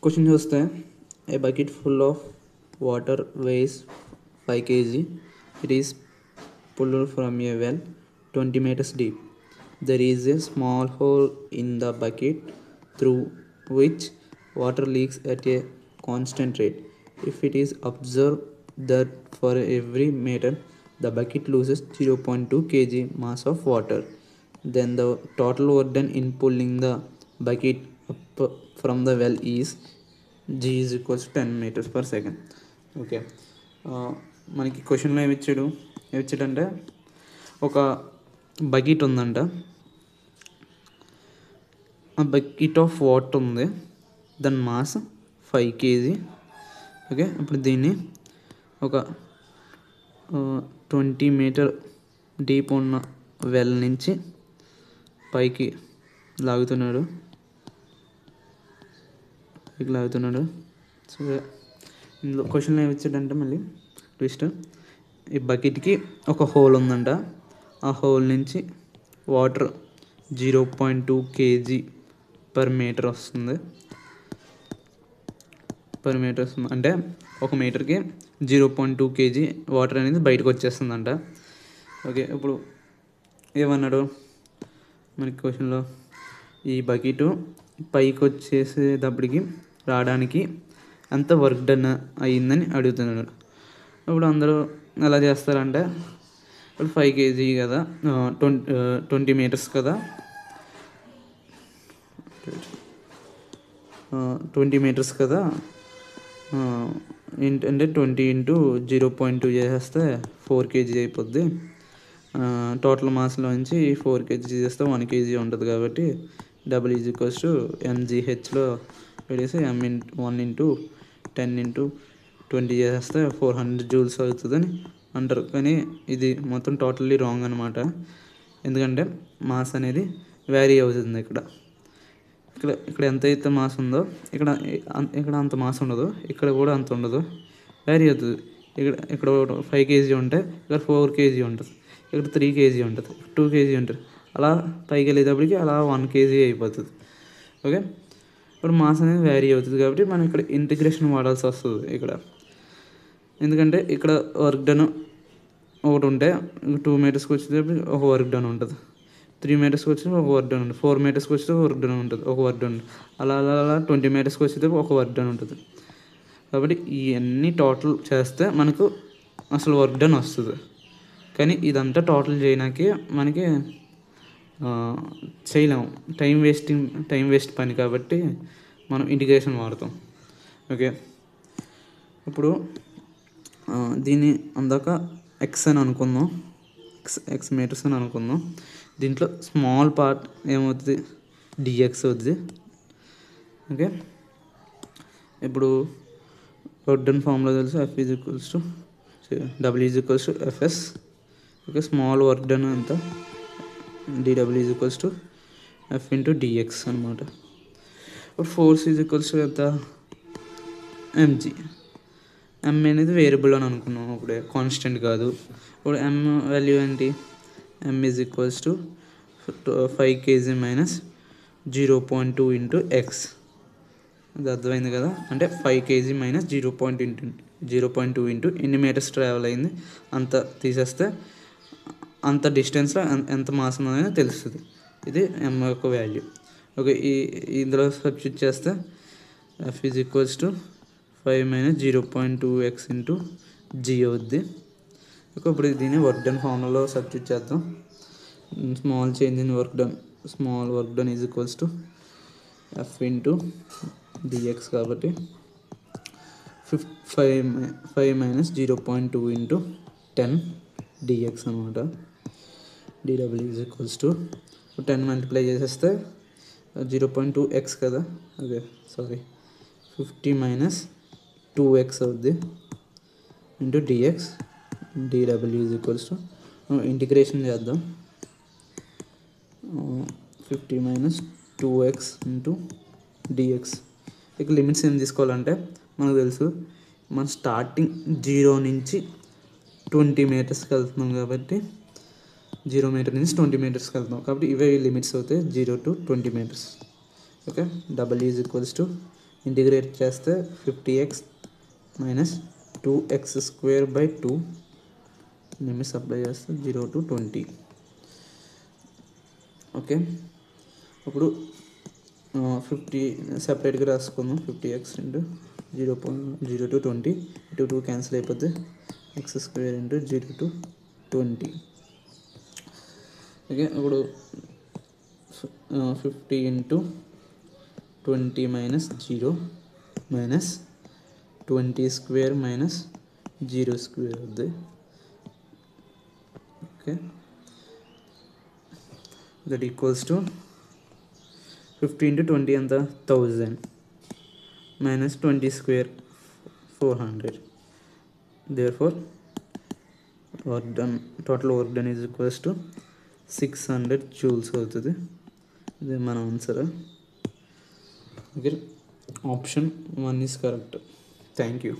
Question చూస్తే a bucket full of water weighs 5 kg. It is pulled from a well 20 meters deep. There is a small hole in the bucket through which water leaks at a constant rate. If it is observed that for every meter the bucket loses 0.2 kg mass of water, then the total work done in pulling the bucket up from the well is g is equals to 10 meters per second. Okay, మనకి క్వశ్చన్లో ఏమిచ్చాడంటే ఒక bucket ఉందంట. ఆ bucket of water ఉంది, దాని mass 5 kg. Okay, ఇప్పుడు దీన్ని ఒక 20 మీటర్ డీప్ ఉన్న వెల్ నుంచి పైకి లాగుతున్నాడు. సో ఇందులో క్వశ్చన్లో ఏమి ఇచ్చాడంటే మళ్ళీ ట్విస్ట్, ఈ బకెట్కి ఒక హోల్ ఉందంట. ఆ హోల్ నుంచి వాటర్ 0.2 kg పర్ మీటర్ వస్తుంది. అంటే ఒక మీటర్కి 0.2 kg వాటర్ అనేది బయటకు వచ్చేస్తుందంట. ఓకే, ఇప్పుడు ఏమన్నాడు మనకి క్వశ్చన్లో, ఈ బకెట్ పైకి వచ్చేసేటప్పటికి రావడానికి అంత వర్క్ డన్ అయ్యిందని అడుగుతున్నాడు. ఇప్పుడు అందరూ ఎలా చేస్తారంటే, ఇప్పుడు 5 kg కదా, 20 మీటర్స్ కదా, 20 మీటర్స్ కదా, అంటే 20 ఇంటూ 0.2 చేసేస్తే 4 kg అయిపోద్ది. టోటల్ మాస్లో నుంచి 4 kg చేస్తే 1 kg ఉంటుంది. కాబట్టి డబుల్ ఈజ్ ఈక్వల్స్ టు MGHలో పెట్టేసి M1 ఇంటూ 10 ఇంటూ 20 చేసేస్తే 400 జూల్స్ అవుతుందని అంటారు. కానీ ఇది మొత్తం టోటల్లీ రాంగ్ అనమాట. ఎందుకంటే మాస్ అనేది వ్యారీ అవుతుంది. ఇక్కడ ఎంత అయితే మాస్ ఉందో ఇక్కడ అంత మాస్ ఉండదు, ఇక్కడ కూడా అంత ఉండదు, వ్యారీ అవుతుంది. ఇక్కడ 5 kg ఉంటే ఇక్కడ 4 kg ఉంటుంది, ఇక్కడ 3 kg ఉంటుంది, 2 kg ఉంటుంది. అలా పైకి వెళ్ళేటప్పటికి అలా 1 kg అయిపోతుంది. ఓకే, ఇప్పుడు మాస్ అనేది వ్యారీ అవుతుంది కాబట్టి మనం ఇక్కడ ఇంటిగ్రేషన్ వాడాల్సి వస్తుంది ఇక్కడ. ఎందుకంటే ఇక్కడ వర్క్ డన్ ఒకటి ఉంటే 2 మీటర్స్కి వచ్చేటప్పుడు ఒక వర్క్ డన్ ఉంటుంది, 3 మీటర్స్కి వచ్చి ఒక వర్క్ డన్ ఉంటుంది, 4 మీటర్స్కి వచ్చి వర్క్ డన్ ఉంటుంది, ఒక వర్క్ డన్ ఉంటుంది. అలా 20 మీటర్స్కి వచ్చేటప్పుడు ఒక వర్క్ డన్ ఉంటుంది. కాబట్టి ఇవన్నీ టోటల్ చేస్తే మనకు అసలు వర్క్ డన్ వస్తుంది. కానీ ఇదంతా టోటల్ చేయడానికి మనకి చేయలేము, టైం వేస్ట్ పని. కాబట్టి మనం ఇంటిగ్రేషన్ వాడతాం. ఓకే, ఇప్పుడు దీన్ని అందాక ఎక్స్ అని అనుకుందాం, ఎక్స్ మీటర్స్ అని అనుకుందాం. దీంట్లో స్మాల్ పార్ట్ ఏమవుతుంది, డిఎక్స్ అవుతుంది. ఓకే, ఇప్పుడు వర్క్ డన్ ఫార్ములా తెలుసు, F is equals to W is equals to FS. Okay, small work done అంతా dW is equals to F into dx అనమాట. ఇప్పుడు ఫోర్స్ ఈజ్ ఈక్వల్స్ టు ఎంత, mg. m అనేది variable అని అనుకున్నాం, అప్పుడే కాన్స్టెంట్ కాదు. ఇప్పుడు m వాల్యూ ఏంటి, m is equals to 5 kg minus 0.2 into X. అది అర్థమైంది కదా. అంటే 5 kg మైనస్ 0.2 ఇంటూ ఎన్ని మీటర్స్ ట్రావెల్ అయింది అంత తీసేస్తే అంత డిస్టెన్స్లో ఎంత మాస్ ఉన్నదని తెలుస్తుంది. ఇది m యొక్క వాల్యూ. ఓకే, ఇందులో సబ్స్టిట్యూట్ చేస్తే F is equals to 5 minus 0.2x into g అవుద్ది. ఓకే, ఇప్పుడు దీన్ని వర్క్ డన్ ఫార్ములాలో సబ్స్టిట్యూట్ చేద్దాం. Small change in work done, small work done is equals to F into dx. కాబట్టి 5 మైనస్ 0.2 ఇంటూ 10 dx అనమాట. dw is equals to 10 multiply చేసేస్తే 0.2x కదా, అదే 50 minus 2x అవుద్ది into dx. dw is equals to integration చేద్దాం. 50 minus 2x into dx. ఇక limits ఏం తీసుకోవాలంటే మనకు తెలుసు, మనం స్టార్టింగ్ 0 నుంచి 20 మీటర్స్కి వెళ్తున్నాం కాబట్టి 0 మీటర్ నుంచి 20 మీటర్స్కి వెళ్తున్నాం కాబట్టి ఇవే లిమిట్స్ అవుతాయి, 0 to 20 metres. Okay, double is equals to integrate చేస్తే 50x minus 2x² 2 limits apply చేస్తే 0 to 20. ఓకే, ఇప్పుడు 50 సెపరేట్గా రాసుకుందాం. 50x ఇంటూ 0 to 20 2 క్యాన్సిల్ అయిపోతే x² ఇంటూ 0 to 20. ఓకే, ఇప్పుడు 50 ఇంటూ 20 మైనస్ 0 మైనస్ 20² మైనస్ 0² అవుద్ది. Okay, that equals to 50 into 20 ఎంత 1000 minus 20² 400. Therefore total work done is equals to 600 joules అవుతుంది. ఇది మన answer. Okay, option 1 is correct. Thank you.